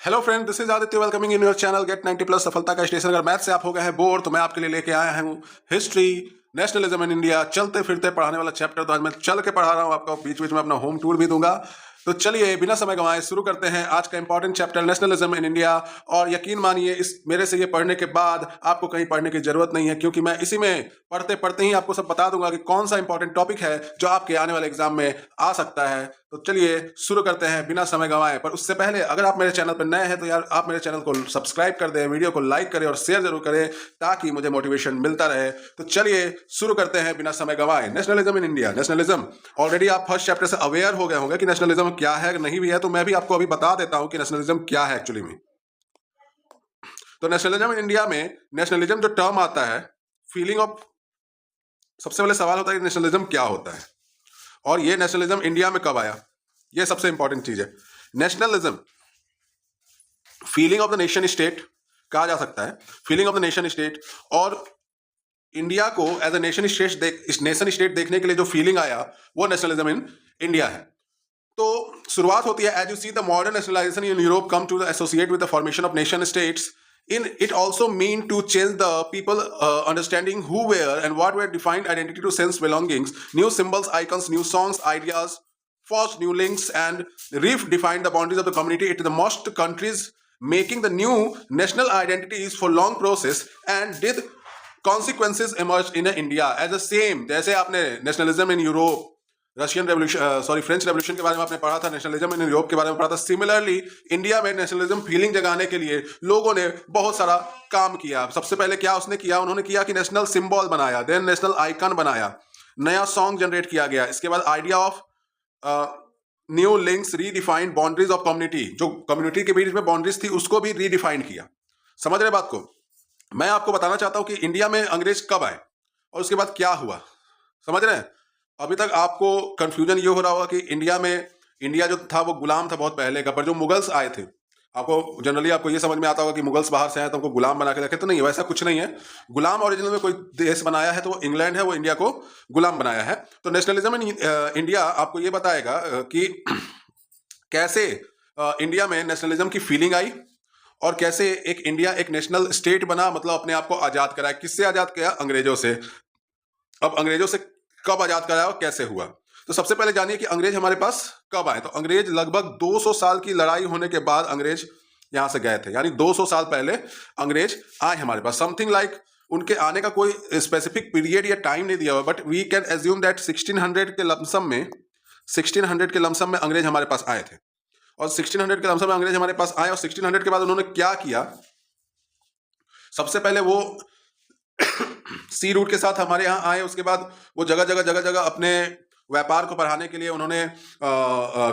Hello friend, this is Aditya welcoming in your channel get 90 plus सफलता का station. अगर math से आप हो गए हैं बोर तो मैं आपके लिए लेके आया हूँ हिस्ट्री, नेशनलिज्म इन इंडिया, चलते फिरते पढ़ाने वाला चैप्टर। तो आज मैं चल के पढ़ा रहा हूँ आपको, बीच बीच में अपना होम टूर भी दूंगा। तो चलिए बिना समय गंवाए शुरू करते हैं आज का important chapter nationalism in India. और यकीन मानिए इस मेरे से ये पढ़ने के बाद आपको कहीं पढ़ने की जरूरत नहीं है, क्योंकि मैं इसी में पढ़ते पढ़ते ही आपको सब बता दूंगा कि कौन सा इंपॉर्टेंट टॉपिक है जो आपके आने वाले एग्जाम में आ सकता है। तो चलिए शुरू करते हैं बिना समय गंवाए। पर उससे पहले अगर आप मेरे चैनल पर नए हैं तो यार आप मेरे चैनल को सब्सक्राइब कर दें, वीडियो को लाइक करें और शेयर जरूर करें ताकि मुझे मोटिवेशन मिलता रहे। तो चलिए शुरू करते हैं बिना समय गंवाए। Nationalism in India. Nationalism already आप फर्स्ट चैप्टर से अवेयर हो गए होंगे कि नेशनलिज्म क्या है, नहीं भी है तो मैं भी आपको अभी बता देता हूं कि नेशनलिज्म क्या है एक्चुअली में। तो नेशनलिज्म इन इंडिया में नेशनलिज्म जो टर्म आता है, फीलिंग ऑफ, सबसे पहले सवाल होता है कि नेशनलिज्म क्या होता है और ये नेशनलिज्म इंडिया में कब आया। ये सबसे इंपॉर्टेंट चीज है। Nationalism feeling of the nation state कहा जा सकता है, feeling of the nation state. और इंडिया को एज ए नेशन स्टेट देखने के लिए जो फीलिंग आया वो नेशनलिज्म इन इंडिया है। तो शुरुआत होती है, as you see the modern nationalisation in Europe come to associate with the formation of nation states. In it also mean to change the people understanding who were and what were defined identity to sense belongings, new symbols, icons, new songs, ideas, forged new links and redefined the boundaries of the community. It is the most countries making the new national identities for long process and did consequences emerge in India as the same. जैसे आपने nationalism in Europe, Russian revolution French revolution के बारे में आपने पढ़ा था, nationalism in Europe के बारे में पढ़ा था। सिमिलरली इंडिया में नेशनलिज्म फीलिंग जगाने के लिए लोगों ने बहुत सारा काम किया। सबसे पहले क्या उसने किया, उन्होंने किया कि नेशनल सिंबल बनाया, देन नेशनल आइकन बनाया, नया सॉन्ग जनरेट किया गया। इसके बाद idea of new links, redefined boundaries of community, जो कम्युनिटी के बीच में बाउंड्रीज थी उसको भी रीडिफाइन किया। समझ रहे बात को? मैं आपको बताना चाहता हूं कि इंडिया में अंग्रेज कब आए और उसके बाद क्या हुआ। समझ रहे हैं? अभी तक आपको कंफ्यूजन ये हो रहा होगा कि इंडिया जो था वो गुलाम था बहुत पहले का, पर जो मुगल्स आए थे, आपको जनरली आपको ये समझ में आता होगा कि मुगल्स बाहर से आए तो उनको गुलाम बना के रखे। तो नहीं, वैसा कुछ नहीं है। गुलाम ओरिजिनल में कोई देश बनाया है तो वो इंग्लैंड है, वो इंडिया को गुलाम बनाया है। तो नेशनलिज्म इन इंडिया आपको ये बताएगा कि कैसे इंडिया में नेशनलिज्म की फीलिंग आई और कैसे इंडिया एक नेशनल स्टेट बना, मतलब अपने आप को आजाद कराया। किससे आजाद किया? अंग्रेजों से। अब अंग्रेजों से कब आजाद कराया और कैसे हुआ? तो सबसे पहले जानिए कि अंग्रेज हमारे पास कब आए। तो अंग्रेज लगभग 200 साल की लड़ाई होने के बाद अंग्रेज यहां से गए थे, यानी 200 साल पहले अंग्रेज आए हमारे पास। समथिंग लाइक उनके आने का कोई स्पेसिफिक पीरियड या टाइम नहीं दिया हुआ, but we can assume that 1600 के लमसम में अंग्रेज हमारे पास आए थे। और 1600 के लमसम में अंग्रेज हमारे पास आए और 1600 के बाद उन्होंने क्या किया? सबसे पहले वो सी रूट के साथ हमारे यहाँ आए। उसके बाद वो जगह जगह अपने व्यापार को बढ़ाने के लिए उन्होंने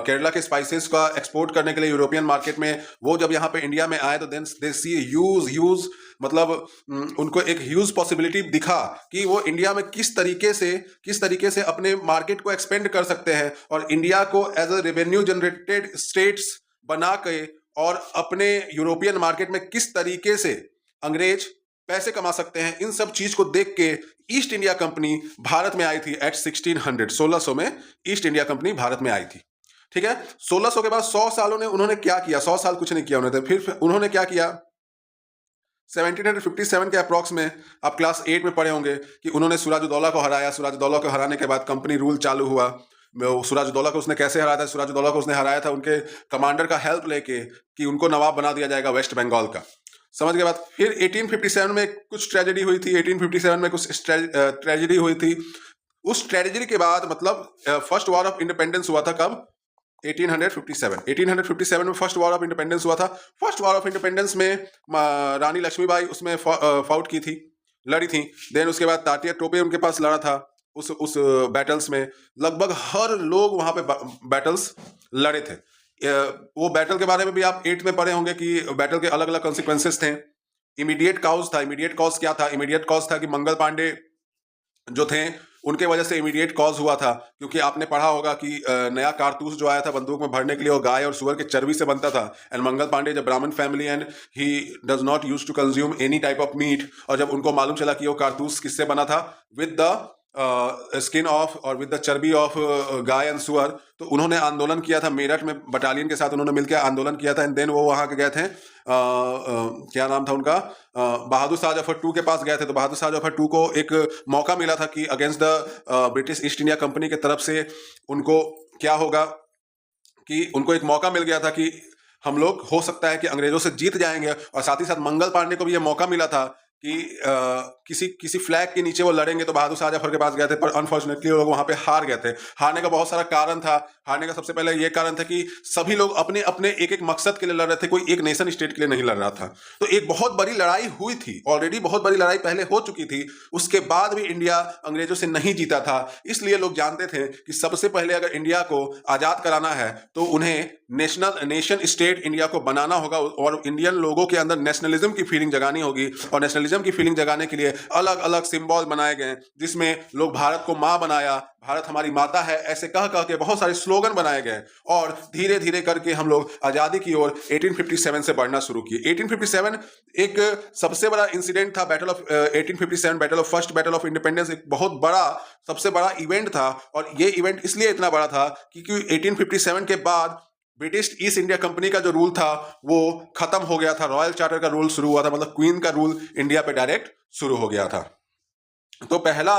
केरला के स्पाइसेस का एक्सपोर्ट करने के लिए यूरोपियन मार्केट में, वो जब यहाँ पे इंडिया में आए तो देन दे सी ह्यूज मतलब उनको एक ह्यूज पॉसिबिलिटी दिखा कि वो इंडिया में किस तरीके से अपने मार्केट को एक्सपेंड कर सकते हैं और इंडिया को as a revenue generated states बना के और अपने यूरोपियन मार्केट में किस तरीके से अंग्रेज पैसे कमा सकते हैं। इन सब चीज को देख के ईस्ट इंडिया कंपनी भारत में आई थी एट 1600 में ईस्ट इंडिया कंपनी भारत में आई थी। ठीक है, 1600 के बाद 100 सालों ने उन्होंने क्या किया? 100 साल कुछ नहीं किया उन्होंने। फिर उन्होंने क्या किया? 1757 के अप्रॉक्स में आप क्लास 8 में पढ़े होंगे कि उन्होंने सिराजुद्दौला को हराया। सिराजुद्दौला को हराने के बाद कंपनी रूल चालू हुआ। सिराजुद्दौला को उसने कैसे हराया था? सिराजुद्दौला को उसने हराया था उनके कमांडर का हेल्प लेके कि उनको नवाब बना दिया जाएगा वेस्ट बंगाल का। समझ के बाद फिर 1857 में कुछ ट्रेजेडी हुई थी। 1857 में कुछ ट्रेजेडी हुई थी। उस ट्रेजेडी के बाद मतलब फर्स्ट वॉर ऑफ इंडिपेंडेंस हुआ था कब? 1857 में फर्स्ट वॉर ऑफ इंडिपेंडेंस हुआ था। फर्स्ट वॉर ऑफ इंडिपेंडेंस में रानी लक्ष्मीबाई उसमें फाउट की थी, लड़ी थी। देन उसके बाद तात्या टोपे उनके पास लड़ा था उस बैटल्स में। लगभग हर लोग वहां पे बैटल्स लड़े थे। वो बैटल के बारे में भी आप 8 में पढ़े होंगे कि बैटल के अलग अलग कॉन्सिक्वेंसेस थे। इमीडिएट कॉज था। इमीडिएट कॉज क्या था? इमीडिएट कॉज था कि मंगल पांडे जो थे उनके वजह से इमीडिएट कॉज हुआ था, क्योंकि आपने पढ़ा होगा कि नया कारतूस जो आया था बंदूक में भरने के लिए वो गाय और सुअर के चर्बी से बनता था। एंड मंगल पांडे जब ब्राह्मण family and he does not use to consume any type of meat, और जब उनको मालूम चला कि वो कारतूस किससे बना था, विद द स्किन ऑफ और विद द चर्बी ऑफ गाय एंड सुअर। तो उन्होंने आंदोलन किया था मेरठ में, बटालियन के साथ उन्होंने मिलकर आंदोलन किया था। एंड देन वो वहाँ के गए थे, क्या नाम था उनका, बहादुर शाह जफर टू के पास गए थे। तो बहादुर शाह जफर टू को एक मौका मिला था कि against the British east India company के तरफ से उनको क्या होगा कि उनको एक मौका मिल गया था कि हम लोग हो सकता है कि अंग्रेजों से जीत जाएंगे। और साथ ही साथ मंगल पांडे को भी यह मौका मिला था कि किसी फ्लैग के नीचे वो लड़ेंगे। तो बहादुर शाह जफर के पास गए थे, पर अनफॉर्चुनेटली वो लोग वहां पे हार गए थे। हारने का बहुत सारा कारण था। हारने का सबसे पहले ये कारण था कि सभी लोग अपने अपने एक एक मकसद के लिए लड़ रहे थे, कोई एक नेशन स्टेट के लिए नहीं लड़ रहा था। तो एक बहुत बड़ी लड़ाई हुई थी, ऑलरेडी बहुत बड़ी लड़ाई पहले हो चुकी थी, उसके बाद भी इंडिया अंग्रेजों से नहीं जीता था। इसलिए लोग जानते थे कि सबसे पहले अगर इंडिया को आजाद कराना है तो उन्हें नेशन स्टेट इंडिया को बनाना होगा और इंडियन लोगों के अंदर नेशनलिज्म की फीलिंग जगानी होगी। और नेशनलिज्म की फीलिंग जगाने के लिए अलग अलग सिंबल बनाए गए, जिसमें लोग भारत को मां बनाया, भारत हमारी माता है, ऐसे कह कह के बहुत सारे स्लोगन बनाए गए। और धीरे धीरे करके हम लोग आजादी की ओर 1857 से बढ़ना शुरू किए। 1857 एक सबसे बड़ा इंसिडेंट था, battle of 1857, first battle of independence, एक बहुत बड़ा, सबसे बड़ा इवेंट था। और ये इवेंट इसलिए इतना बड़ा था क्योंकि 1857 के बाद ब्रिटिश ईस्ट इंडिया कंपनी का जो रूल था वो खत्म हो गया था, रॉयल चार्टर का रूल शुरू हुआ था, मतलब क्वीन का रूल इंडिया पे डायरेक्ट शुरू हो गया था। तो पहला,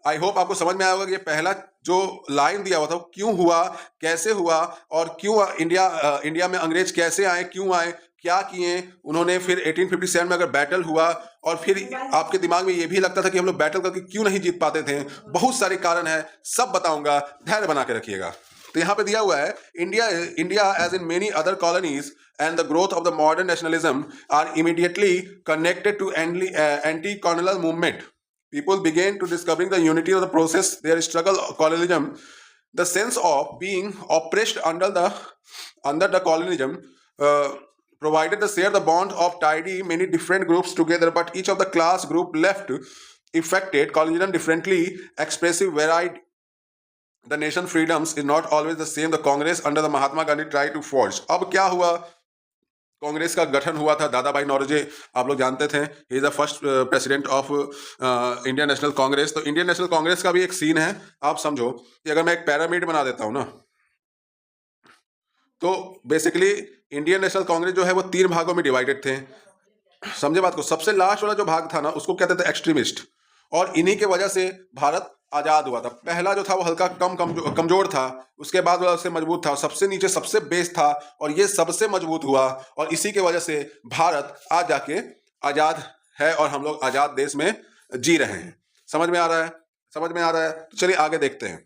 आई होप आपको समझ में आया होगा कि पहला जो लाइन दिया हुआ था वो क्यों हुआ, कैसे हुआ, और क्यों इंडिया में अंग्रेज कैसे आए, क्यों आए, क्या किए उन्होंने। फिर 1857 में अगर बैटल हुआ, और फिर आपके दिमाग में ये भी लगता था कि हम लोग बैटल करके क्यों नहीं जीत पाते थे, बहुत सारे कारण है, सब बताऊंगा, धैर्य बना के रखिएगा। तो यहां पे दिया हुआ है, India as in many other colonies and the growth of the modern nationalism are immediately connected to anti-colonial movement. People began to discovering the unity of the process, their struggle, colonialism, the sense of being oppressed under the colonialism, provided the share the bond of tidy many different groups together, but each of the class group left affected colonialism differently, expressive, varied. The nation freedoms is not always the same. The Congress under the Mahatma Gandhi tried to forge. अब क्या हुआ, कांग्रेस का गठन हुआ था। दादा भाई नौरोजी आप लोग जानते थे, he is the first president of Indian national Congress. तो इंडियन नेशनल कांग्रेस का भी एक सीन है, आप समझो कि अगर मैं एक पैरामिड बना देता हूं ना, तो बेसिकली इंडियन नेशनल कांग्रेस जो है वो 3 भागों में डिवाइडेड थे। समझे बात को, सबसे लास्ट वाला जो भाग था ना उसको कहते थे एक्सट्रीमिस्ट, और इन्हीं के वजह से भारत आजाद हुआ था। पहला जो था वो हल्का कमजोर था, उसके बाद वाला सबसे मजबूत था, सबसे नीचे सबसे बेस था, और ये सबसे मजबूत हुआ, और इसी के वजह से भारत आज जाके आजाद है और हम लोग आजाद देश में जी रहे हैं। समझ में आ रहा है, समझ में आ रहा है। तो चलिए आगे देखते हैं।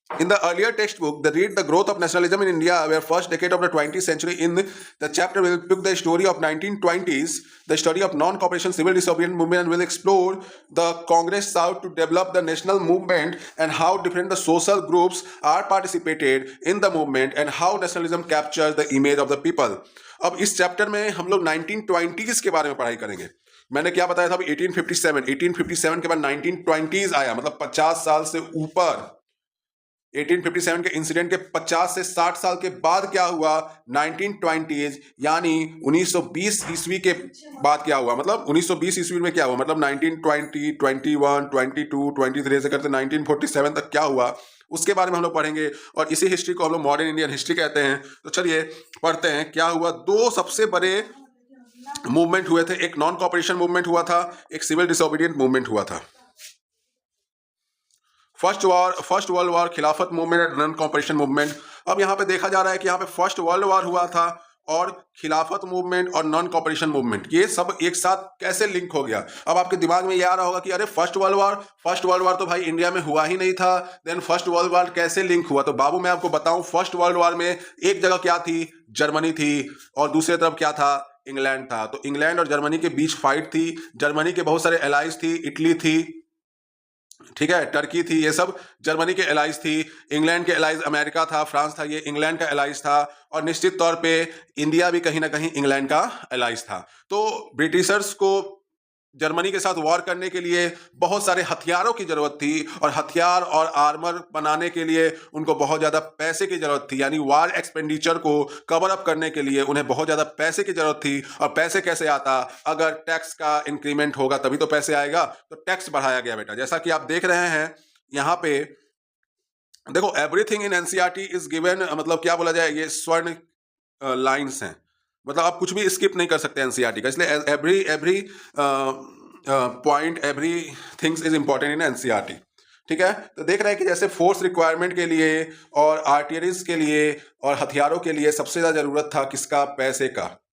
In the earlier textbook, the read the growth of nationalism in India, where first decade of the 20th century, in the chapter will pick the story of 1920s, the study of non-cooperation civil disobedience movement, and will explore the Congress sought to develop the national movement and how different the social groups are participated in the movement and how nationalism captures the image of the people. अब इस chapter में हम लोग 1920s के बारे में पढ़ाई करेंगे। मैंने क्या बताया था अभी, 1857 के बाद 1920s आया, मतलब 50 साल से ऊपर। 1857 के इंसिडेंट के 50 से 60 साल के बाद क्या हुआ, 1920s यानी 1920 ईस्वी के बाद क्या हुआ, मतलब 1920 ईस्वी में क्या हुआ, मतलब 1920, 21, 22, 23 से करते 1947 तक क्या हुआ, उसके बारे में हम लोग पढ़ेंगे। और इसी हिस्ट्री को हम लोग मॉडर्न इंडियन हिस्ट्री कहते हैं। तो चलिए पढ़ते हैं क्या हुआ। 2 सबसे बड़े मूवमेंट हुए थे, एक नॉन कॉपरेशन मूवमेंट हुआ था, एक सिविल डिसोबीडियंट मूवमेंट हुआ था। फर्स्ट वर्ल्ड वॉर, खिलाफत movement and non cooperation movement. अब यहाँ पे देखा जा रहा है कि यहाँ पे फर्स्ट वर्ल्ड वॉर हुआ था और खिलाफत मूवमेंट और नॉन कॉपरेशन मूवमेंट, ये सब एक साथ कैसे लिंक हो गया। अब आपके दिमाग में ये आ रहा होगा कि अरे फर्स्ट वर्ल्ड वॉर तो भाई इंडिया में हुआ ही नहीं था, देन फर्स्ट वर्ल्ड वॉर कैसे लिंक हुआ। तो बाबू मैं आपको बताऊं, फर्स्ट वर्ल्ड वॉर में एक जगह क्या थी, जर्मनी थी, और दूसरी तरफ क्या था, इंग्लैंड था। तो इंग्लैंड और जर्मनी के बीच फाइट थी। जर्मनी के बहुत सारे एलाइज थी, इटली थी, ठीक है, टर्की थी, ये सब जर्मनी के एलाइज थी। इंग्लैंड के एलाइज अमेरिका था, फ्रांस था, ये इंग्लैंड का एलाइज था। और निश्चित तौर पे इंडिया भी कहीं ना कहीं इंग्लैंड का एलाइज था। तो ब्रिटिशर्स को जर्मनी के साथ वॉर करने के लिए बहुत सारे हथियारों की जरूरत थी, और हथियार और आर्मर बनाने के लिए उनको बहुत ज्यादा पैसे की जरूरत थी। यानी वॉर एक्सपेंडिचर को कवर अप करने के लिए उन्हें बहुत ज्यादा पैसे की जरूरत थी। और पैसे कैसे आता? अगर टैक्स का इंक्रीमेंट होगा तभी तो पैसे आएगा। तो टैक्स बढ़ाया गया बेटा। जैसा कि आप देख रहे हैं यहां पे, देखो everything in NCERT is given, मतलब क्या बोला जाए, ये स्वर्ण लाइंस हैं, मतलब आप कुछ भी स्किप नहीं कर सकते एनसीईआरटी का। इसलिए every point, every things is important in NCERT. ठीक है, तो देख रहे हैं कि जैसे फोर्स रिक्वायरमेंट के लिए और आर्टिलरीज के लिए और हथियारों के लिए सबसे ज्यादा जरूरत था किसका? पैसे का।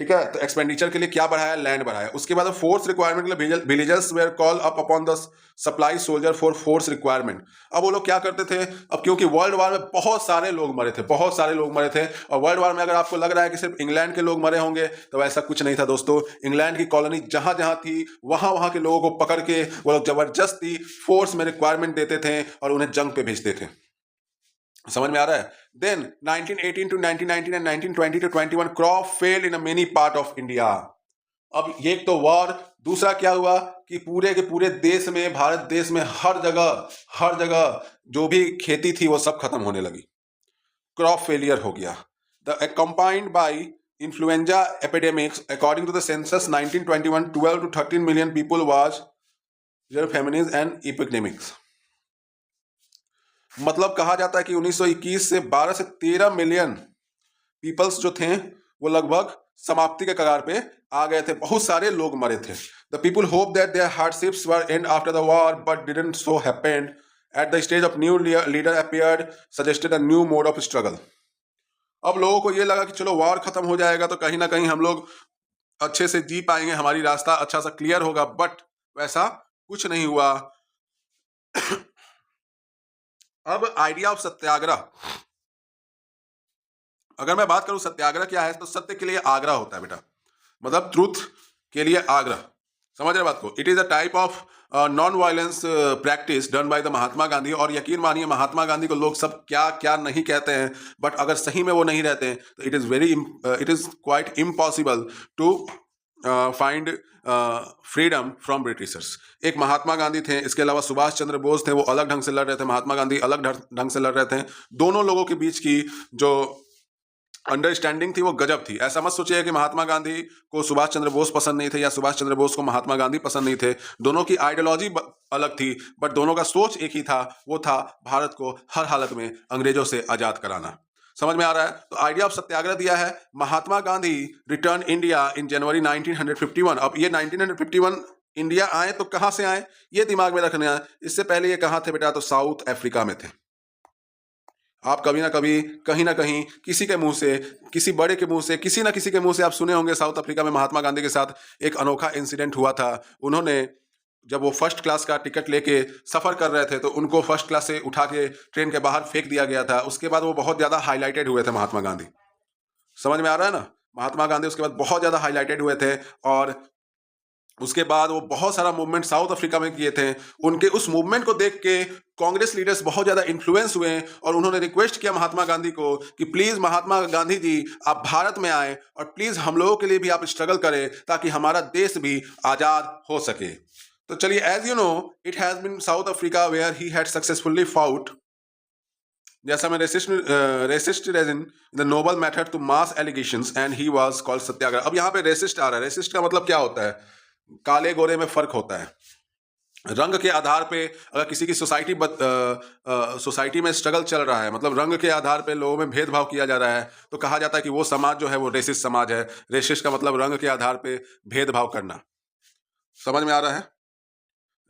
ठीक है, तो एक्सपेंडिचर के लिए क्या बढ़ाया? लैंड बढ़ाया। उसके बाद फोर्स रिक्वायरमेंट के लिए villagers were call up upon the supply soldier for force requirement. अब वो लोग क्या करते थे? अब क्योंकि वर्ल्ड वार में बहुत सारे लोग मरे थे, बहुत सारे लोग मरे थे, और वर्ल्ड वार में अगर आपको लग रहा है कि सिर्फ इंग्लैंड के लोग मरे होंगे, तो ऐसा कुछ नहीं था दोस्तों। इंग्लैंड की कॉलोनी जहां जहां थी वहां वहां के लोगों को पकड़ के वो लोग जबरदस्ती फोर्स में रिक्वायरमेंट देते थे और उन्हें जंग पे भेजते थे। समझ में आ रहा है? Then 1918 to 1919 and 1920 to 21 crop fail in many part of India. अब ये एक तो वॉर, दूसरा क्या हुआ कि पूरे के पूरे देश में, भारत देश में हर जगह जो भी खेती थी वो सब खत्म होने लगी। क्रॉप फेलियर हो गया। The combined by influenza epidemics according to the census 1921 12 to 13 million people was famines and epidemics। मतलब कहा जाता है कि 1921 से 12 से 13 मिलियन पीपल्स जो थे वो लगभग समाप्ति के कगार पे आ गए थे। बहुत सारे लोग मरे थे। The people hope that their hardships were end after the war but didn't so happened. At the stage of new leader appeared suggested a new mode of struggle. अब लोगों को ये लगा कि चलो वॉर खत्म हो जाएगा तो कहीं ना कहीं हम लोग अच्छे से जी पाएंगे, हमारी रास्ता अच्छा सा क्लियर होगा, बट वैसा कुछ नहीं हुआ। अब आइडिया ऑफ सत्याग्रह, अगर मैं बात करूं सत्याग्रह क्या है, तो सत्य के लिए आग्रह होता है बेटा, मतलब ट्रूथ के लिए आग्रह। समझ रहे बात को? It is a type of non violence practice done by the Mahatma Gandhi. और यकीन मानिए महात्मा गांधी को लोग सब क्या क्या नहीं कहते हैं, बट अगर सही में वो नहीं रहते हैं तो it is quite impossible to find freedom from Britishers. एक महात्मा गांधी थे, इसके अलावा सुभाष चंद्र बोस थे, वो अलग ढंग से लड़ रहे थे, महात्मा गांधी अलग ढंग से लड़ रहे थे। दोनों लोगों के बीच की जो अंडरस्टैंडिंग थी वो गजब थी। ऐसा मत सोचिए कि महात्मा गांधी को सुभाष चंद्र बोस पसंद नहीं थे या सुभाष चंद्र बोस को महात्मा गांधी पसंद नहीं थे। दोनों की आइडियोलॉजी अलग थी, बट दोनों का सोच एक ही था, वो था भारत को हर हालत में अंग्रेजों से आजाद कराना। समझ में आ रहा है? तो आइडिया ऑफ सत्याग्रह दिया है। Mahatma Gandhi return India in जनवरी 1951। अब ये 1951 इंडिया आए तो कहां से आए ये दिमाग में रखना है। इससे पहले ये कहां थे बेटा? तो साउथ अफ्रीका में थे। आप कभी ना कभी कहीं ना कहीं किसी के मुंह से, किसी बड़े के मुंह से, किसी ना किसी के मुंह से आप सुने होंगे साउथ अफ्रीका में महात्मा गांधी के साथ एक अनोखा इंसिडेंट हुआ था। उन्होंने जब वो फर्स्ट क्लास का टिकट लेके सफर कर रहे थे तो उनको फर्स्ट क्लास से उठा के ट्रेन के बाहर फेंक दिया गया था। उसके बाद वो बहुत ज्यादा हाईलाइटेड हुए थे महात्मा गांधी। समझ में आ रहा है ना? महात्मा गांधी उसके बाद बहुत ज्यादा हाईलाइटेड हुए थे, और उसके बाद वो बहुत सारा मूवमेंट साउथ अफ्रीका में किए थे। उनके उस मूवमेंट को देख के कांग्रेस लीडर्स बहुत ज्यादा इन्फ्लुएंस हुए, और उन्होंने रिक्वेस्ट किया महात्मा गांधी को कि प्लीज महात्मा गांधी जी आप भारत में आए और प्लीज हम लोगों के लिए भी आप स्ट्रगल करें ताकि हमारा देश भी आजाद हो सके। तो चलिए, as you know it has been South Africa where he had successfully fought, जैसा मैं racist regime the noble method to mass allegations and he was called satyagraha. अब यहाँ पे रेसिस्ट आ रहा है। रेसिस्ट का मतलब क्या होता है? काले गोरे में फर्क होता है। रंग के आधार पे अगर किसी की सोसाइटी में स्ट्रगल चल रहा है, मतलब रंग के आधार पे लोगों में भेदभाव किया जा रहा है, तो कहा जाता है कि वो समाज जो है वो रेसिस्ट समाज है। रेसिस्ट का मतलब रंग के आधार पे भेदभाव करना। समझ में आ रहा है?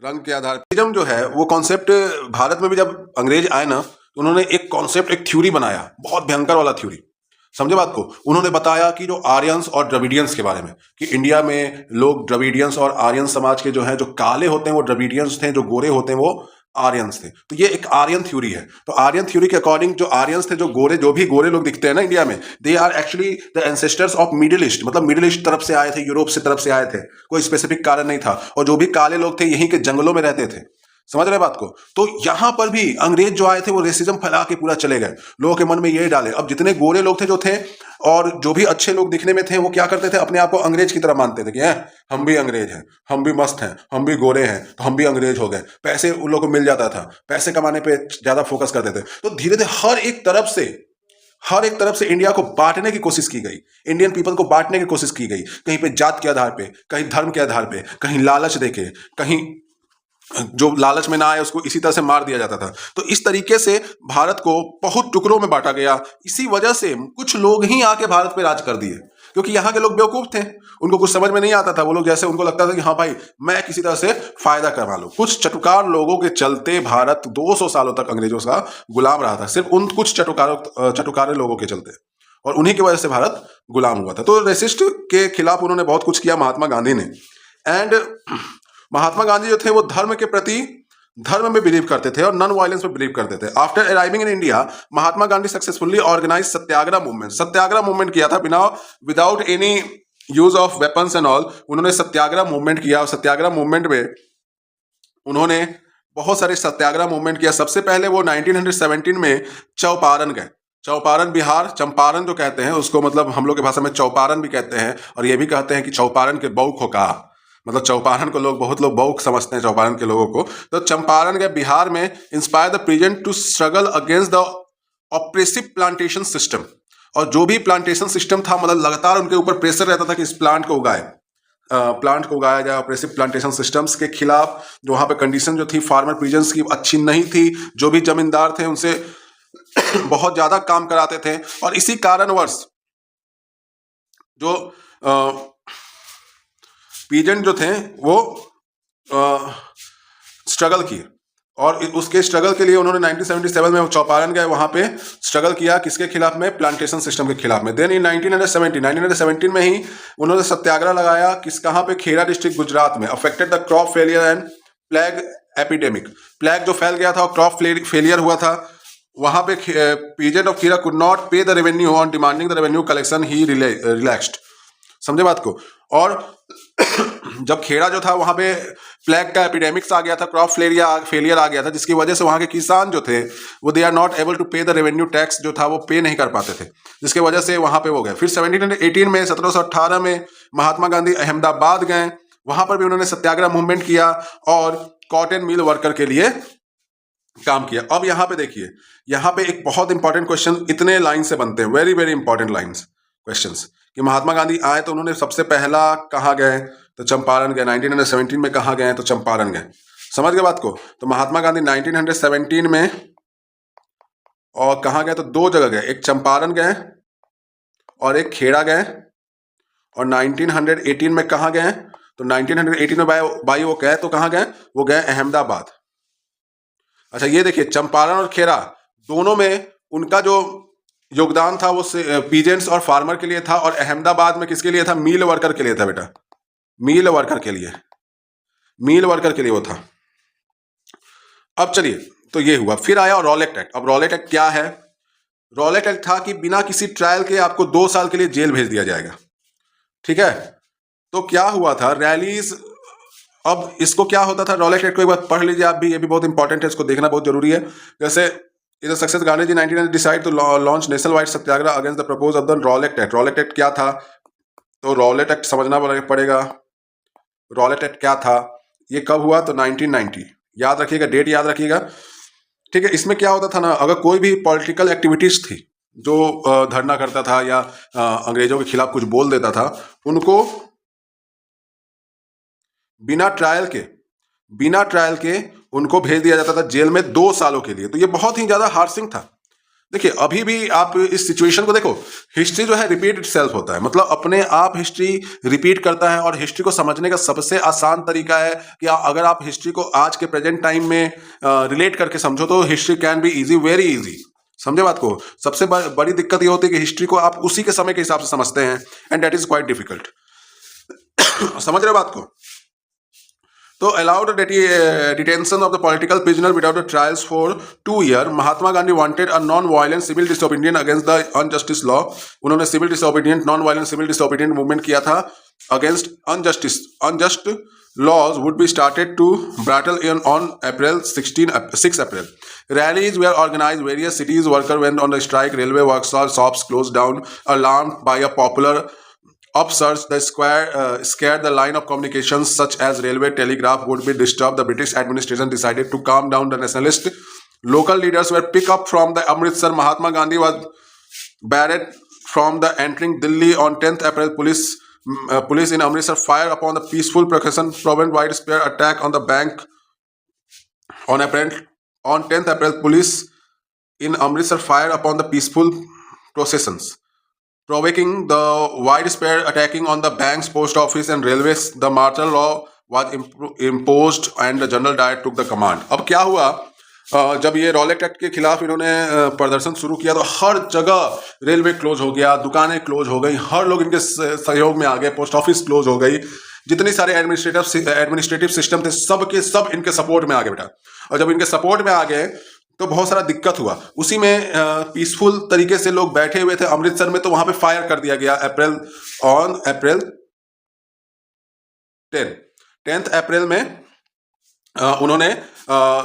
रंग के आधार पे जो है वो कॉन्सेप्ट भारत में भी जब अंग्रेज आए ना, तो उन्होंने एक कॉन्सेप्ट, एक थ्योरी बनाया, बहुत भयंकर वाला थ्योरी। समझे बात को? उन्होंने बताया कि जो आर्यंस और द्रविडियंस के बारे में, कि इंडिया में लोग द्रविडियंस और आर्यन समाज के जो हैं, जो काले होते हैं वो द्रविडियंस थे, जो गोरे होते हैं वो आर्यंस थे। तो ये एक आर्यन थ्योरी है। तो आर्यन थ्योरी के अकॉर्डिंग जो आर्यंस थे, जो भी गोरे लोग दिखते हैं ना इंडिया में, they are actually the ancestors of Middle East. मतलब मिडिल ईस्ट तरफ से आए थे, यूरोप से तरफ से आए थे, कोई स्पेसिफिक कारण नहीं था। और जो भी काले लोग थे यहीं के जंगलों में रहते थे। समझ रहे बात को? तो यहां पर भी अंग्रेज जो आए थे वो रेसिज्म फैला के पूरा चले गए, लोगों के मन में ये डाले। अब जितने गोरे लोग थे जो थे और जो भी अच्छे लोग दिखने में थे वो क्या करते थे, अपने आप को अंग्रेज की तरह मानते थे कि हम भी अंग्रेज हैं, हम भी मस्त हैं, हम भी गोरे हैं, तो हम भी अंग्रेज हो गए। पैसे उन लोगों को मिल जाता था, पैसे कमाने पे ज्यादा फोकस करते थे। तो धीरे धीरे हर एक तरफ से इंडिया को बांटने की कोशिश की गई, इंडियन पीपल को बांटने की कोशिश की गई, कहीं पे जात के आधार पे, कहीं धर्म के आधार पे, कहीं लालच देके, कहीं जो लालच में ना आए उसको इसी तरह से मार दिया जाता था। तो इस तरीके से भारत को बहुत टुकड़ों में बांटा गया। इसी वजह से कुछ लोग ही आके भारत पे राज कर दिए, क्योंकि यहाँ के लोग बेवकूफ थे, उनको कुछ समझ में नहीं आता था। वो लोग जैसे उनको लगता था कि हाँ भाई मैं किसी तरह से फायदा करवा लूं। कुछ चटुकार लोगों के चलते भारत 200 सालों तक अंग्रेजों का गुलाम रहा था, सिर्फ उन कुछ चटुकारे लोगों के चलते, और उन्हीं की वजह से भारत गुलाम हुआ था। तो रेसिस्ट के खिलाफ उन्होंने बहुत कुछ किया महात्मा गांधी ने। एंड महात्मा गांधी जो थे वो धर्म में बिलीव करते थे और नॉन वायलेंस में बिलीव करते थे। After arriving in India, Mahatma Gandhi successfully organise Satyagraha movement किया था, बिना without any use of weapons and all. उन्होंने सत्याग्रह मूवमेंट किया, और सत्याग्रह मूवमेंट में उन्होंने बहुत सारे सत्याग्रह मूवमेंट किया। सबसे पहले वो 1917 में चौपारण गए। चौपारण बिहार, चंपारण जो कहते हैं उसको, मतलब हम लोग की भाषा में चौपारण भी कहते हैं, और ये भी कहते हैं कि चौपारण के बौक हो का, मतलब चौपारण को बहुत लोग बौक समझते हैं चौपारण के लोगों को। तो चंपारण गए बिहार में, inspire the present to struggle against the oppressive plantation system. और जो भी प्लांटेशन सिस्टम था, मतलब लगातार उनके ऊपर प्रेशर रहता था कि इस प्लांट को उगाया जाए। ऑप्रेसिव प्लांटेशन सिस्टम्स के खिलाफ जो वहाँ पे कंडीशन जो थी फार्मर प्रीजेंस की अच्छी नहीं थी, जो भी जमींदार थे उनसे बहुत ज्यादा काम कराते थे, और इसी कारणवश जो पीजेंट जो थे वो स्ट्रगल किए, और उसके स्ट्रगल के लिए उन्होंने 1977 में चौपारण गए, वहां पे स्ट्रगल किया। किसके खिलाफ में? प्लांटेशन सिस्टम के खिलाफ में। देन इन 1917 में ही उन्होंने सत्याग्रह लगाया। कहां पे? खेड़ा डिस्ट्रिक्ट, गुजरात में। Affected the crop failure and plague epidemic. Plague जो फैल गया था और क्रॉप फेलियर हुआ था, वहां पे peasant of Kheda could not pay the revenue on demanding the revenue collection, he relaxed. समझे बात को? और जब खेड़ा जो था वहां पे प्लेग का एपिडेमिक्स आ गया था, क्रॉप फेलियर आ गया था, जिसकी वजह से वहां के किसान जो थे वो they are not able to pay the revenue tax जो था वो पे नहीं कर पाते थे, जिसकी वजह से वहां पे वो गए। फिर 1718 में महात्मा गांधी अहमदाबाद गए, वहां पर भी उन्होंने सत्याग्रह मूवमेंट किया और कॉटन मिल वर्कर के लिए काम किया। अब यहाँ पे देखिए, यहाँ पे एक बहुत इंपॉर्टेंट क्वेश्चन इतने लाइन से बनते हैं, very very important lines questions, कि महात्मा गांधी आए तो उन्होंने सबसे पहला कहाँ गए? तो चंपारण गए। 1917 में कहाँ गए? तो चंपारण गए। समझ गए बात को? तो महात्मा गांधी 1917 में और कहाँ गए? तो दो जगह गए, एक चंपारण गए और एक खेड़ा गए। और 1918 में कहाँ गए? तो 1918 में बाई वो गए तो कहाँ गए? वो गए अहमदाबाद। अच्छा ये देखिए, चंपारण और खेड़ा दोनों में उनका जो योगदान था वो पीजेंट्स और फार्मर के लिए था, और अहमदाबाद में किसके लिए था? मील वर्कर के लिए था बेटा, मील वर्कर के लिए वो था। अब चलिए, तो ये हुआ। फिर आया रॉलेट एक्ट। अब रॉलेट एक्ट क्या है? रॉलेट एक्ट था कि बिना किसी ट्रायल के आपको 2 साल के लिए जेल भेज दिया जाएगा। ठीक है, तो क्या हुआ था? रैलीज। अब इसको क्या होता था? रॉलेट एक्ट को एक बार पढ़ लीजिए आप भी, ये भी बहुत इंपॉर्टेंट है, इसको देखना बहुत जरूरी है। जैसे is success Gandhi 19 decide to launch national wide Satyagraha against the propose of the Rowlatt Act. Rowlatt Act क्या था? तो रॉलेट एक्ट समझना पड़ेगा। रॉलेट एक्ट क्या था? ये कब हुआ? तो 1990। याद रखिएगा, डेट याद रखिएगा। ठीक है, इसमें क्या होता था ना, अगर कोई भी पॉलिटिकल एक्टिविटीज थी जो धरना करता था या अंग्रेजों के खिलाफ कुछ बोल देता था, उनको बिना ट्रायल के उनको भेज दिया जाता था जेल में 2 सालों के लिए। तो ये बहुत ही ज्यादा हार्सिंग था। देखिए, अभी भी आप इस सिचुएशन को देखो, हिस्ट्री जो है रिपीट इटसेल्फ होता है, मतलब अपने आप हिस्ट्री रिपीट करता है। और हिस्ट्री को समझने का सबसे आसान तरीका है कि अगर आप हिस्ट्री को आज के प्रेजेंट टाइम में रिलेट करके समझो तो history can be easy, very easy. समझे बात को? सबसे बड़ी दिक्कत ये होती है कि हिस्ट्री को आप उसी के समय के हिसाब से समझते हैं, and that is quite difficult. समझ रहे बात को? तो allowed detention of the political prisoner without the trials for 2 years. Mahatma Gandhi wanted a non-violent civil disobedience against the unjustice law. उन्होंने civil disobedient, non-violent civil disobedient movement किया था against unjust laws would be started to battle on April 6 April. Rallies were organized. Various cities workers went on the strike. Railway workshops, shops closed down. Alarmed by a popular upsurge, the square scared the line of communications such as railway telegraph would be disturbed. The British administration decided to calm down the nationalist. Local leaders were picked up from the Amritsar. Mahatma Gandhi was barred from the entering Delhi on 10th April. Police in Amritsar fired upon the peaceful procession, prevent widespread attack on the bank. On 10th April, police in Amritsar fired upon the peaceful processions, provoking the widespread attacking on the banks, post office and railways. The martial law was imposed and the General Dyer took the command. अब क्या हुआ, जब ये Rowlatt act के खिलाफ इन्होंने प्रदर्शन शुरू किया तो हर जगह रेलवे क्लोज हो गया, दुकानें क्लोज हो गई, हर लोग इनके सहयोग में आ गए, पोस्ट ऑफिस क्लोज हो गई, जितने सारे एडमिनिस्ट्रेटिव सिस्टम थे सब के सब इनके सपोर्ट में आ गए बेटा। और जब इनके सपोर्ट में आ गए तो बहुत सारा दिक्कत हुआ। उसी में पीसफुल तरीके से लोग बैठे हुए थे अमृतसर में, तो वहां पे फायर कर दिया गया अप्रैल 10th अप्रैल में उन्होंने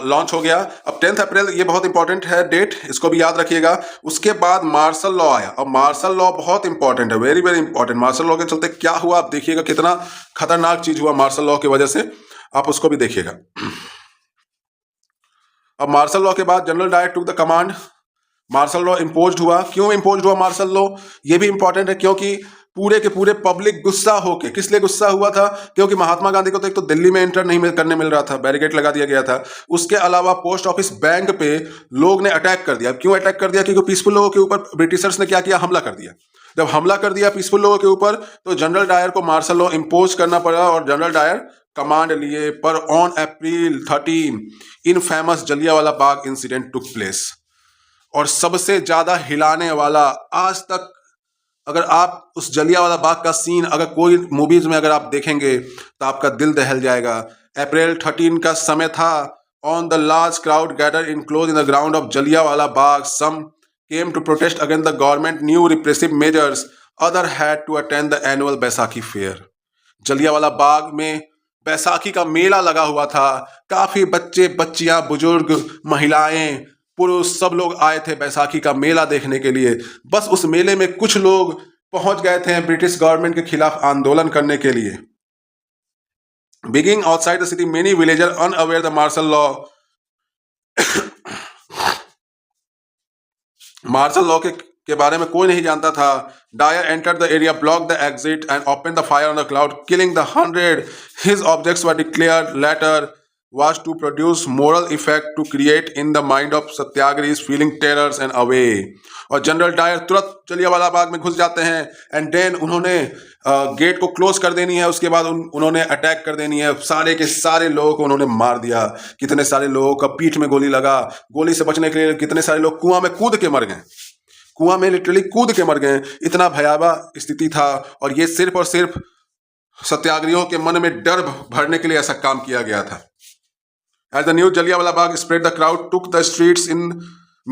लॉन्च हो गया। अब 10th अप्रैल ये बहुत इंपॉर्टेंट है डेट, इसको भी याद रखिएगा। उसके बाद मार्शल लॉ आया। अब मार्शल लॉ बहुत इंपॉर्टेंट है, very very important. Martial law के चलते क्या हुआ आप देखिएगा, कितना खतरनाक चीज हुआ मार्शल लॉ की वजह से, आप उसको भी देखिएगा। अब मार्शल लॉ के बाद General Dyer took the command, martial law imposed हुआ। क्यों इम्पोज्ड हुआ मार्शल लॉ, ये भी इंपॉर्टेंट है, क्योंकि पूरे के पूरे पब्लिक गुस्सा होके, किस लिए गुस्सा हुआ था, क्योंकि महात्मा गांधी को तो एक तो दिल्ली में एंटर नहीं करने मिल रहा था, बैरिकेड लगा दिया गया था। उसके अलावा पोस्ट ऑफिस बैंक पे लोग ने अटैक कर दिया। क्यों अटैक कर दिया, क्योंकि पीसफुल लोगों के ऊपर ब्रिटिशर्स ने क्या किया, हमला कर दिया। जब हमला कर दिया पीसफुल लोगों के ऊपर तो जनरल डायर को मार्शल लॉ इम्पोज करना पड़ा और जनरल डायर कमांड लिए। पर on April 13 in famous Jallianwala Bagh incident took place. और सबसे ज्यादा हिलाने वाला आज तक, अगर आप उस जलियांवाला बाग का सीन अगर कोई मूवीज में अगर आप देखेंगे तो आपका दिल दहल जाएगा। अप्रैल 13 का समय था। On the large crowd gather enclose in the ground of Jallianwala Bagh, some came to protest against the government new repressive measures, other had to attend the annual Baisakhi fair. Jallianwala Bagh में बैसाखी का मेला लगा हुआ था। काफी बच्चे, बच्चियां, बुजुर्ग, महिलाएं, पुरुष सब लोग आए थे बैसाखी का मेला देखने के लिए। बस उस मेले में कुछ लोग पहुंच गए थे ब्रिटिश गवर्नमेंट के खिलाफ आंदोलन करने के लिए। Beginning outside the city, many villagers unaware the martial law martial law के बारे में कोई नहीं जानता था। Dyer entered the area, block the exit and open the fire on the crowd, killing the 100। His objects were declared later was to produce moral effect to create in the mind of satyagrahis feeling terrors and away। और general Dyer तुरंत जलियांवाला बाग में घुस जाते हैं and then उन्होंने gate को close कर देनी है। उसके बाद उन्होंने अटैक कर देनी है। सारे के सारे लोगों को उन्होंने मार दिया। कितने सारे लोगों का पीठ में गोली लगा। गोली से बचने के लिए कितने सारे लोग कुआं में कूद के मर गए, कुआं में लिटरली कूद के मर गए। इतना भयावह स्थिति था। और ये सिर्फ और सिर्फ सत्याग्रहियों के मन में डर भरने के लिए ऐसा काम किया गया था। As the new Jallianwala Bagh spread, the crowd took the streets in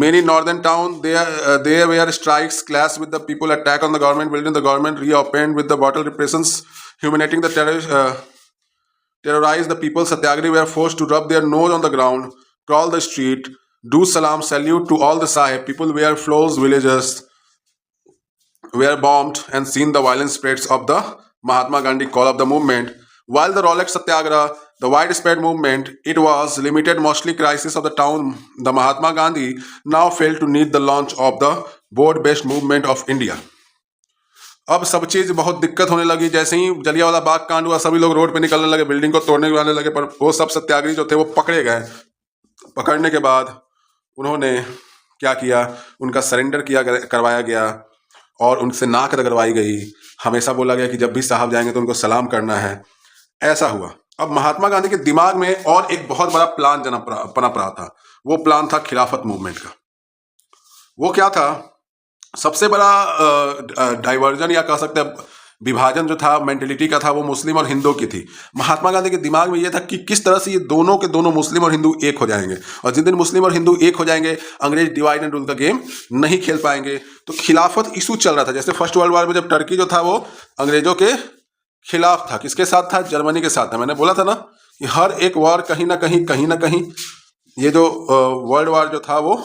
many northern towns. There were strikes, clashed with the people, attack on the government building. The government reopened with the brutal repressions, humiliating the terrorized the people. Satyagrahi were forced to rub their nose on the ground, crawl the street, do salam, salute to all the sahib. People wear flows, villages were bombed, and seen the violent spreads of the Mahatma Gandhi call of the movement. While the Rolex Satyagraha, the widespread movement, it was limited mostly crisis of the town. The Mahatma Gandhi now failed to need the launch of the board-based movement of India. अब सब चीज बहुत दिक्कत होने लगी। जैसे ही जलियांवाला बाग कांड हुआ सभी लोग रोड पे निकलने लगे, बिल्डिंग को तोड़ने वाले लगे। पर वो सब सत्याग्रही जो थे वो पकड़े गए। पकड़ने के बाद उन्होंने क्या किया, उनका सरेंडर करवाया गया और उनसे नाक रगड़वाई गई। हमेशा बोला गया कि जब भी साहब जाएंगे तो उनको सलाम करना है। ऐसा हुआ। अब महात्मा गांधी के दिमाग में और एक बहुत बड़ा प्लान पनप रहा था। वो प्लान था खिलाफत मूवमेंट का। वो क्या था, सबसे बड़ा डाइवर्जन या कह सकते हैं विभाजन जो था मेंटेलिटी का था, वो मुस्लिम और हिंदू की थी। महात्मा गांधी के दिमाग में ये था कि किस तरह से ये दोनों के दोनों मुस्लिम और हिंदू एक हो जाएंगे। और जिस दिन मुस्लिम और हिंदू एक हो जाएंगे अंग्रेज डिवाइड एंड रूल का गेम नहीं खेल पाएंगे। तो खिलाफत इशू चल रहा था। जैसे फर्स्ट वर्ल्ड वॉर में जब टर्की जो था वो अंग्रेजों के खिलाफ था। किसके साथ था? जर्मनी के साथ था। मैंने बोला था ना कि हर एक वॉर कहीं ना कहीं ये जो वर्ल्ड वॉर जो था वो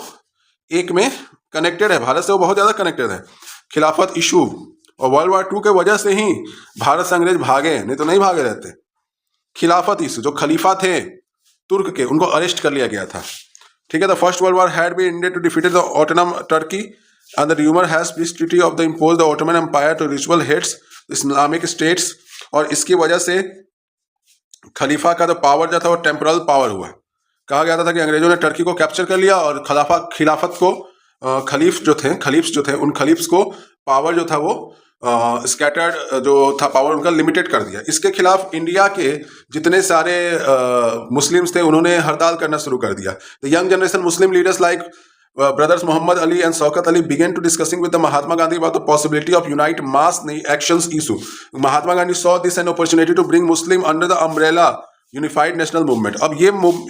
एक में कनेक्टेड है, भारत से वो बहुत ज़्यादा कनेक्टेड है। खिलाफत इशू और वर्ल्ड वॉर 2 के वजह से ही भारत से अंग्रेज भागे, नहीं तो नहीं भागे रहते। खिलाफत इशू, जो खलीफा थे तुर्क के, उनको अरेस्ट कर लिया गया था। ठीक है, the first world war had been India to defeated the Ottoman Turkey and the rumour has peace treaty of the impose the Ottoman empire to ritual heads Islamic states, और इसकी वजह से खलीफा का जो पावर जो था वो टेम्पोरल पावर हुआ। कहा गया था कि अंग्रेजों ने टर्की को कैप्चर कर लिया और खिलाफत को खलीफ्स जो थे उन खलीफ्स को पावर जो था वो स्कैटर्ड जो था पावर उनका लिमिटेड कर दिया। इसके खिलाफ इंडिया के जितने सारे मुस्लिम्स थे उन्होंने हड़ताल करना शुरू कर दिया। The young generation Muslim leaders like brothers Muhammad Ali and Shaukat Ali began to discussing with the Mahatma Gandhi about the possibility of unite mass actions issue. Mahatma Gandhi saw this an opportunity to bring Muslim under the umbrella unified national movement. अब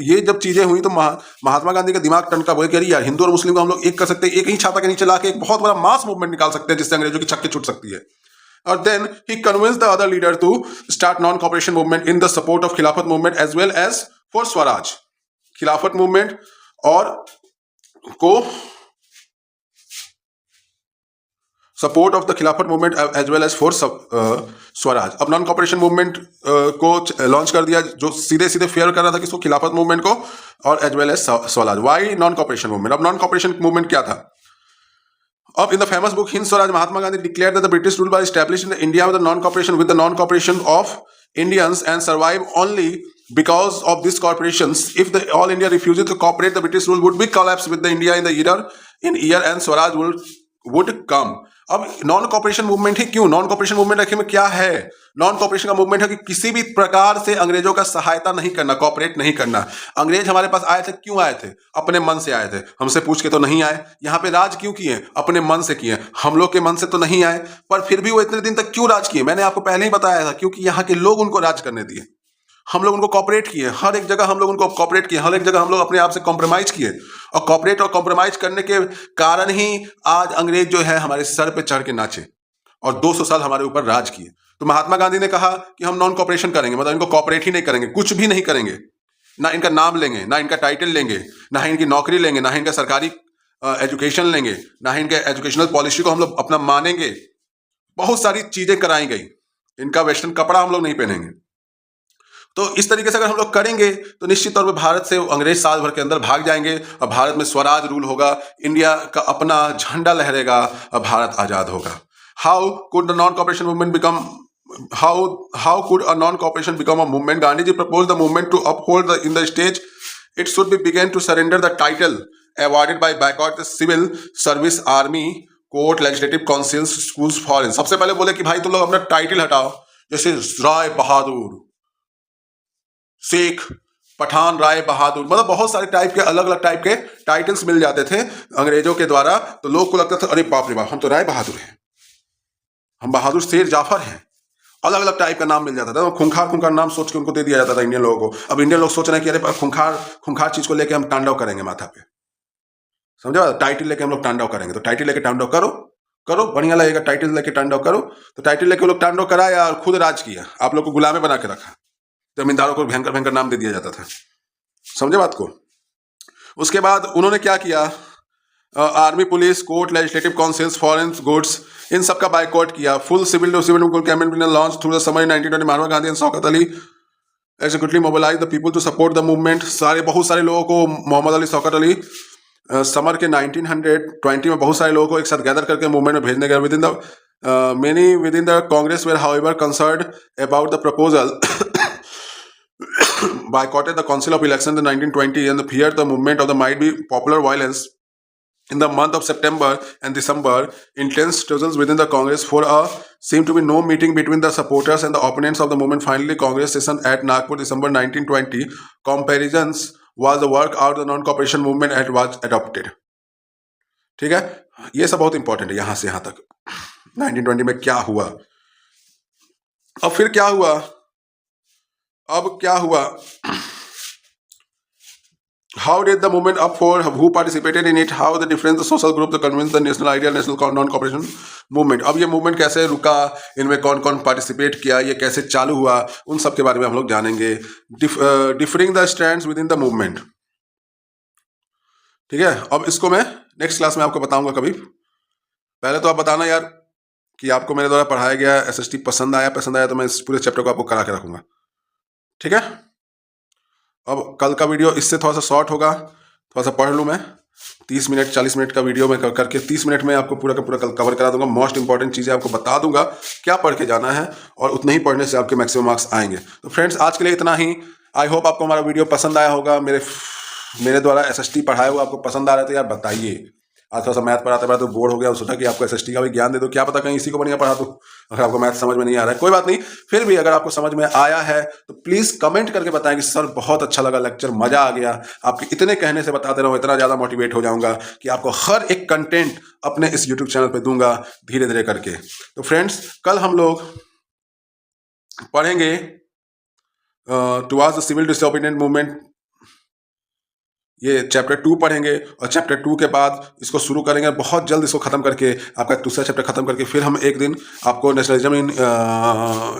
ये जब चीजें हुई तो महात्मा गांधी का दिमाग टनका बोले कि अरे यार, हिंदू और मुस्लिम को हम लोग एक कर सकते हैं, एक ही छाता के नीचे लाके एक बहुत बड़ा मास मूवमेंट निकाल सकते हैं जिससे अंग्रेजों की छक्के छूट सकती है। और then he convinced the other leader to start non cooperation movement in the support of Khilafat movement as well as for swaraj. Khilafat movement और को support of the Khilafat movement as well as for swaraj. अब नॉन कॉपरेशन मूवमेंट को launch कर दिया जो सीधे fair कर रहा था किसको? खिलाफत मूवमेंट को, और as well as Swaraj. Why non cooperation movement? अब नॉन कॉपरेशन मूवमेंट क्या था? अब in the famous book Hind Swaraj Mahatma Gandhi declared that the British rule was established in India with the non cooperation of Indians and survive only because of these corporations. If the all India refuses to cooperate, the British rule would be collapsed with the India in the year and Swaraj would come. अब non cooperation movement ही क्यों? Non cooperation movement आखिर में क्या है? Non cooperation का movement है कि किसी भी प्रकार से अंग्रेजों का सहायता नहीं करना, कॉपरेट नहीं करना। अंग्रेज हमारे पास आए थे, क्यों आए थे? अपने मन से आए थे, हमसे पूछ के तो नहीं आए। यहाँ पे राज क्यों किए? अपने मन से किए। हम लोग के मन से तो नहीं आए, पर फिर भी वो इतने दिन तक क्यों राज किए? मैंने आपको पहले ही बताया था, क्योंकि यहाँ के लोग उनको राज करने दिए। हम लोग उनको कॉपरेट किए, हर एक जगह हम लोग उनको कॉपरेट किए, हर एक जगह हम लोग अपने आप से कॉम्प्रोमाइज किए, और कॉपरेट और कॉम्प्रोमाइज करने के कारण ही आज अंग्रेज जो है हमारे सर पे चढ़ के नाचे और 200 साल हमारे ऊपर राज किए। तो महात्मा गांधी ने कहा कि हम नॉन कॉपरेशन करेंगे, मतलब इनको कॉपरेट ही नहीं करेंगे, कुछ भी नहीं करेंगे, ना इनका नाम लेंगे, ना इनका टाइटल लेंगे, ना ही इनकी नौकरी लेंगे, ना ही इनका सरकारी एजुकेशन लेंगे, ना ही इनके एजुकेशनल पॉलिसी को हम लोग अपना मानेंगे। बहुत सारी चीजें कराई गई। इनका वेस्टर्न कपड़ा हम लोग नहीं पहनेंगे। तो इस तरीके से अगर हम लोग करेंगे तो निश्चित तौर पे भारत से अंग्रेज साल भर के अंदर भाग जाएंगे और भारत में स्वराज रूल होगा, इंडिया का अपना झंडा लहरेगा और भारत आजाद होगा। How could the non cooperation movement become how could a non-cooperation become a movement? Gandhiji proposed the movement to uphold in the stage. It should be began to surrender the title awarded by boycott the civil service, army, court, legislative councils, schools, foreign. सबसे पहले बोले कि भाई तुम लोग अपना title हटाओ, जैसे राय बहादुर, शेख, पठान, राय बहादुर, मतलब बहुत सारे टाइप के अलग अलग टाइप के टाइटल्स मिल जाते थे अंग्रेजों के द्वारा। तो लोग को लगता था अरे बाप रे बाप, हम तो राय बहादुर हैं, हम बहादुर शेर जाफर हैं। अलग अलग टाइप का नाम मिल जाता था। तो खुंखार नाम सोच के उनको दे दिया जाता था इंडियन लोगों को। अब इंडियन लोग सोच रहे हैं कि अरे खुंखार चीज को लेके हम तांडव करेंगे माथा पे, समझा? टाइटल लेके हम लोग तांडव करेंगे। तो टाइटल लेके तांडव करो, बढ़िया लगेगा। टाइटल लेके तांडव करो। तो टाइटल लेके लोग तांडव कराया और खुद राज किया, आप लोग को गुलामे बना के रखा। जमींदारों को भयंकर भयंकर नाम दे दिया जाता था, समझे बात को? उसके बाद उन्होंने क्या किया? Army, police, court, legislative councils, foreign goods, इन सब का बाइकआउट किया। Full civil to civil campaign launch through the summer 1920। Mahatma Gandhi and Shaukat Ali executively mobilise the people to support the movement. बहुत सारे लोगों को मोहम्मद अली, शौकत अली समर के 1920 में बहुत सारे लोगों को एक साथ गैदर करके मूवमेंट में भेजने गए। Within the Congress were however concerned about the proposal boycotted the council of election in 1920 and feared the movement of the might be popular violence. In the month of September and December, intense struggles within the Congress for seemed to be no meeting between the supporters and the opponents of the movement. Finally, Congress session at Nagpur, December 1920, comparisons was the work out the non-cooperation movement and was adopted. ठीक है, ये सब बहुत important है यहां से यहां तक। 1920 में क्या हुआ? अब फिर क्या हुआ? अब क्या हुआ? How did the movement up for who participated in it? How the different social group convinced the national ideal national non-cooperation movement? अब ये movement कैसे रुका, इनमें कौन कौन participate किया, ये कैसे चालू हुआ, उन सब के बारे में हम लोग जानेंगे. Differing the strands within the movement. ठीक है, अब इसको मैं नेक्स्ट क्लास में आपको बताऊंगा कभी. पहले तो आप बताना यार कि आपको मेरे द्वारा पढ़ाया गया एसएसटी पसंद आया तो मैं इस पूरे चैप्टर को आपको करा के रखूंगा. ठीक है, अब कल का वीडियो इससे थोड़ा सा शॉर्ट होगा, थोड़ा सा पढ़ लूँ मैं. 30 मिनट 40 मिनट का वीडियो में करके 30 मिनट में आपको पूरा का पूरा कल कवर करा दूंगा. मोस्ट इंपॉर्टेंट चीज़ें आपको बता दूंगा, क्या पढ़ के जाना है, और उतने ही पढ़ने से आपके मैक्सिमम मार्क्स आएंगे. तो फ्रेंड्स, आज के लिए इतना ही. आई होप आपको हमारा वीडियो पसंद आया होगा. मेरे द्वारा एसएसटी पढ़ाया हुआ आपको पसंद आ रहा है तो यार बताइए. आज थोड़ा सा मैथ पढ़ाते पढ़ाते तो बोर हो गया, सोचा कि आपको एसएसटी का भी ज्ञान दे दो, क्या पता कहीं इसी को बढ़िया पढ़ा दूं. अगर आपको मैथ समझ में नहीं आ रहा है कोई बात नहीं, फिर भी अगर आपको समझ में आया है तो प्लीज़ कमेंट करके बताएं कि सर बहुत अच्छा लगा लेक्चर, मज़ा आ गया. आपके इतने कहने से बताते रहो, इतना ज़्यादा मोटिवेट हो जाऊंगा कि आपको हर एक कंटेंट अपने इस यूट्यूब चैनल पर दूंगा धीरे धीरे करके. तो फ्रेंड्स, कल हम लोग पढ़ेंगे towards the civil disobedient movement. ये चैप्टर 2 पढ़ेंगे, और चैप्टर 2 के बाद इसको शुरू करेंगे. बहुत जल्द इसको ख़त्म करके आपका दूसरा चैप्टर ख़त्म करके फिर हम एक दिन आपको नेशनलिज्म इन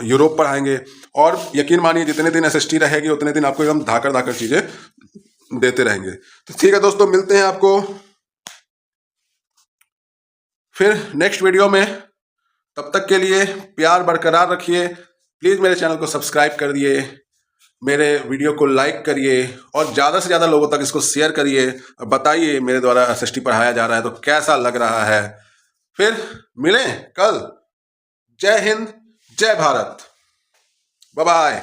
यूरोप पढ़ाएंगे. और यकीन मानिए जितने दिन एसएसटी रहेगी उतने दिन आपको एकदम धाकर धाकर चीज़ें देते रहेंगे. तो ठीक है दोस्तों, मिलते हैं आपको फिर नेक्स्ट वीडियो में. तब तक के लिए प्यार बरकरार रखिए. प्लीज़ मेरे चैनल को सब्सक्राइब कर दिए, मेरे वीडियो को लाइक करिए, और ज़्यादा से ज़्यादा लोगों तक इसको शेयर करिए. बताइए मेरे द्वारा एसएसटी पढ़ाया जा रहा है तो कैसा लग रहा है. फिर मिलें कल. जय हिंद, जय भारत, बाय बाय.